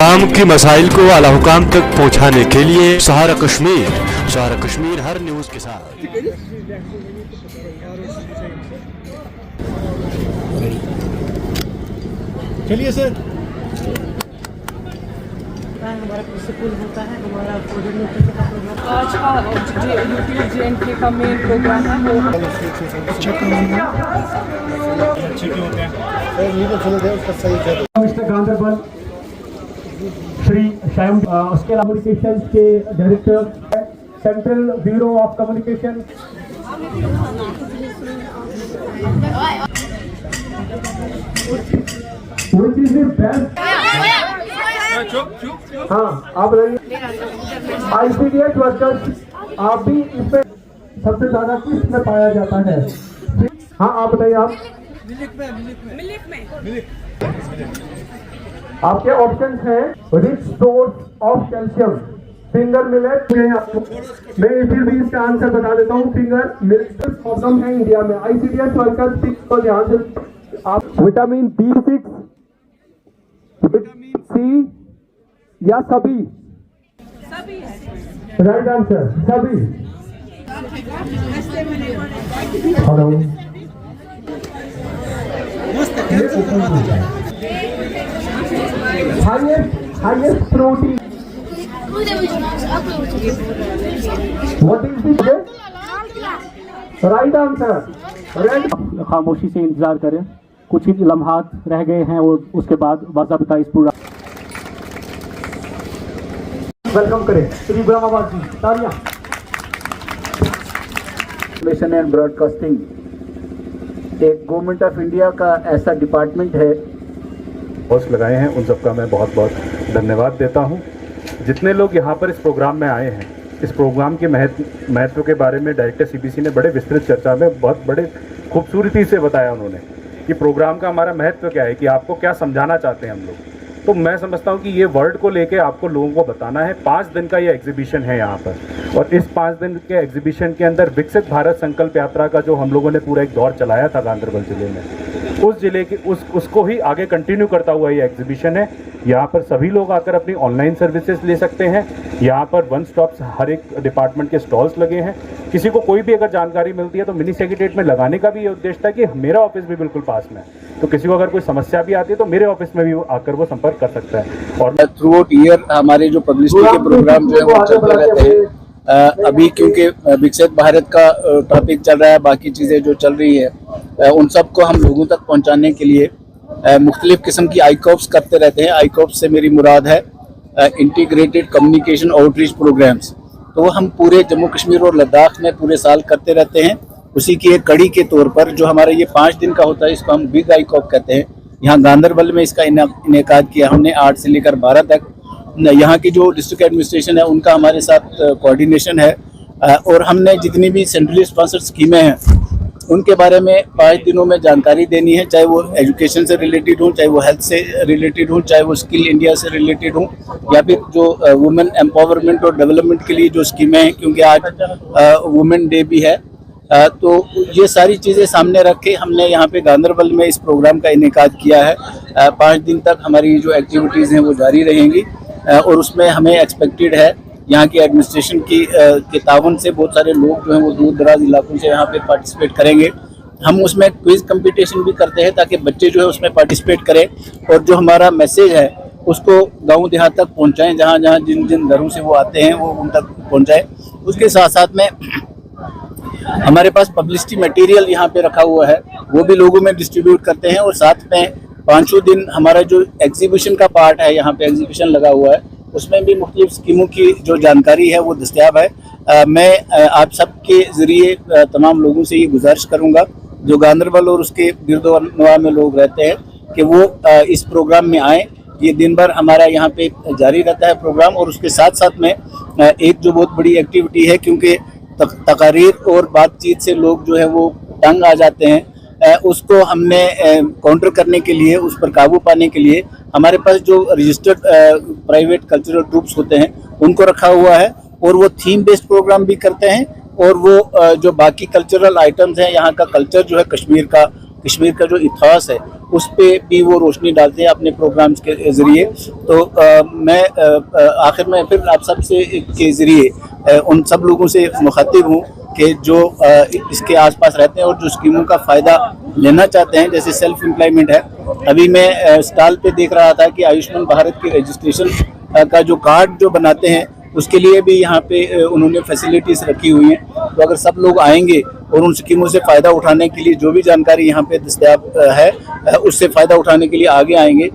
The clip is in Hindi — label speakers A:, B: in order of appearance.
A: आम की मसाइल को आला हुकाम तक पहुँचाने के लिए सहारा कश्मीर हर न्यूज़ के साथ।
B: चलिए सर।
C: हमारा प्रिंसिपल होता है, हमारा आज का यूपी जे&के का मेन प्रोग्राम है वो
B: मिस्टर गांधरबल श्री शायम, उसके अलावा कम्युनिकेशन के director central bureau of communication, हाँ आप ICDS वर्कर्स, आप भी इसमें सबसे ज्यादा किस में पाया जाता है? हाँ आप बताइए। आप
C: मिल्क में
B: आपके ऑप्शंस हैं rich source of calcium, finger millet. मैं फिर भी इसका आंसर बता देता हूँ। फिंगर मिलेट प्रॉब्लम है इंडिया में। ICDS वर्कर्स को ध्यान से आप विटामिन B6, विटामिन C या सभी? राइट आंसर सभी। Hello highest protein, what is the right answer? Right. खामोशी से इंतजार करें, कुछ ही लम्हात रह गए हैं और उसके बाद बाज़ाबिता इस पूरा वेलकम करें श्री ब्रह्माबाद जी। तालियां।
D: इंफॉर्मेशन एंड ब्रॉडकास्टिंग एक गवर्नमेंट ऑफ इंडिया का ऐसा डिपार्टमेंट है।
E: पोस्ट लगाए हैं उन सबका मैं बहुत बहुत धन्यवाद देता हूं। जितने लोग यहां पर इस प्रोग्राम में आए हैं, इस प्रोग्राम के महत्व के बारे में डायरेक्टर CBC ने बड़े विस्तृत चर्चा में बहुत बड़े खूबसूरती से बताया उन्होंने कि प्रोग्राम का हमारा महत्व क्या है, कि आपको क्या समझाना चाहते हैं हम लोग। तो मैं समझता हूँ कि ये वर्ड को लेके आपको लोगों को बताना है। 5 दिन का ये एग्जीबिशन है यहाँ पर, और इस 5 दिन के एग्जीबिशन के अंदर विकसित भारत संकल्प यात्रा का जो हम लोगों ने पूरा एक दौर चलाया था गांधरबल जिले में, उस जिले के उसको ही आगे कंटिन्यू करता हुआ ये एग्जीबिशन है। यहाँ पर सभी लोग आकर अपनी ऑनलाइन सर्विसेज ले सकते हैं। यहाँ पर वन स्टॉप्स हर एक डिपार्टमेंट के स्टॉल्स लगे हैं। किसी को कोई भी अगर जानकारी मिलती है तो मिनी सेक्रेटेरिएट में लगाने का भी ये उद्देश्य था कि मेरा ऑफिस भी बिल्कुल पास में है, तो किसी को अगर कोई समस्या भी आती है तो मेरे ऑफिस में भी आकर वो संपर्क कर सकता है। और
D: थ्रू आउट ईयर हमारे जो पब्लिसिटी के प्रोग्राम जो है वो चलते रहते हैं। अभी क्योंकि विकसित भारत का टॉपिक चल रहा है, बाकी चीज़ें जो चल रही है उन सबको हम लोगों तक पहुँचाने के लिए मुख्तलिफ किस्म की आईकॉप्स करते रहते हैं। आईकॉप्स से मेरी मुराद है इंटीग्रेटेड कम्युनिकेशन आउटरीच प्रोग्राम्स। तो वो हम पूरे जम्मू कश्मीर और लद्दाख में पूरे साल करते रहते हैं। उसी की एक कड़ी के तौर पर जो हमारा ये 5 दिन का होता है, इसको हम बिग आईकॉप कहते हैं। यहाँ गांधरबल में इसका इनेकाद किया हमने 8 से लेकर 12 तक। यहाँ की जो डिस्ट्रिक्ट एडमिनिस्ट्रेशन है उनका हमारे साथ कोऑर्डिनेशन है, और हमने जितनी भी सेंट्रली स्पॉन्सर्ड स्कीमें हैं उनके बारे में 5 दिनों में जानकारी देनी है, चाहे वो एजुकेशन से रिलेटेड हो, चाहे वो हेल्थ से रिलेटेड हो, चाहे वो स्किल इंडिया से रिलेटेड हो, या फिर जो वुमेन एम्पावरमेंट और डेवलपमेंट के लिए जो स्कीमें हैं, क्योंकि आज वुमेन डे भी है। तो ये सारी चीज़ें सामने रख के हमने यहाँ पे गांधरबल में इस प्रोग्राम का इनेकाद किया है। 5 दिन तक हमारी जो एक्टिविटीज़ हैं वो जारी रहेंगी, और उसमें हमें एक्सपेक्टेड है यहाँ की एडमिनिस्ट्रेशन के तावन से बहुत सारे लोग जो हैं वो दूर दराज इलाकों से यहाँ पे पार्टिसिपेट करेंगे। हम उसमें क्विज कंपटीशन भी करते हैं ताकि बच्चे जो है उसमें पार्टिसिपेट करें, और जो हमारा मैसेज है उसको गाँव देहात तक पहुँचाएँ, जहाँ जहाँ जिन जिन घरों से वो आते हैं वो उन तक पहुँचाएँ। उसके साथ साथ में हमारे पास पब्लिसिटी मटेरियल यहाँ पे रखा हुआ है, वो भी लोगों में डिस्ट्रीब्यूट करते हैं। और साथ में 5 दिन हमारा जो एग्जीबिशन का पार्ट है, यहाँ पे एग्जीबिशन लगा हुआ है, उसमें भी मुख्तलिफ स्कीमों की जो जानकारी है वो दस्तयाब है। मैं आप सबके ज़रिए तमाम लोगों से ये गुजारिश करूँगा जो गांधरबल और उसके गिरदोनवा में लोग रहते हैं कि वो इस प्रोग्राम में आएँ। ये दिन भर हमारा यहाँ पे जारी रहता है प्रोग्राम, और उसके साथ साथ में एक जो बहुत बड़ी एक्टिविटी है, क्योंकि तकारीर और बातचीत से लोग जो है वो तंग आ जाते हैं, उसको हमने काउंटर करने के लिए, उस पर काबू पाने के लिए हमारे पास जो रजिस्टर्ड प्राइवेट कल्चरल ग्रुप्स होते हैं उनको रखा हुआ है, और वो थीम बेस्ड प्रोग्राम भी करते हैं। और वो जो बाकी कल्चरल आइटम्स हैं, यहाँ का कल्चर जो है कश्मीर का जो इतिहास है उस पे भी वो रोशनी डालते हैं अपने प्रोग्राम्स के ज़रिए। तो मैं आखिर में फिर आप सब से के ज़रिए उन सब लोगों से मुखातिब हूँ कि जो इसके आसपास रहते हैं और जो स्कीमों का फ़ायदा लेना चाहते हैं, जैसे सेल्फ एम्प्लॉयमेंट है। अभी मैं स्टॉल पे देख रहा था कि आयुष्मान भारत के रजिस्ट्रेशन का जो कार्ड जो बनाते हैं उसके लिए भी यहाँ पे उन्होंने फैसिलिटीज़ रखी हुई हैं। तो अगर सब लोग आएंगे और उन स्कीमों से फ़ायदा उठाने के लिए जो भी जानकारी यहाँ पे दस्तयाब है उससे फ़ायदा उठाने के लिए आगे आएंगे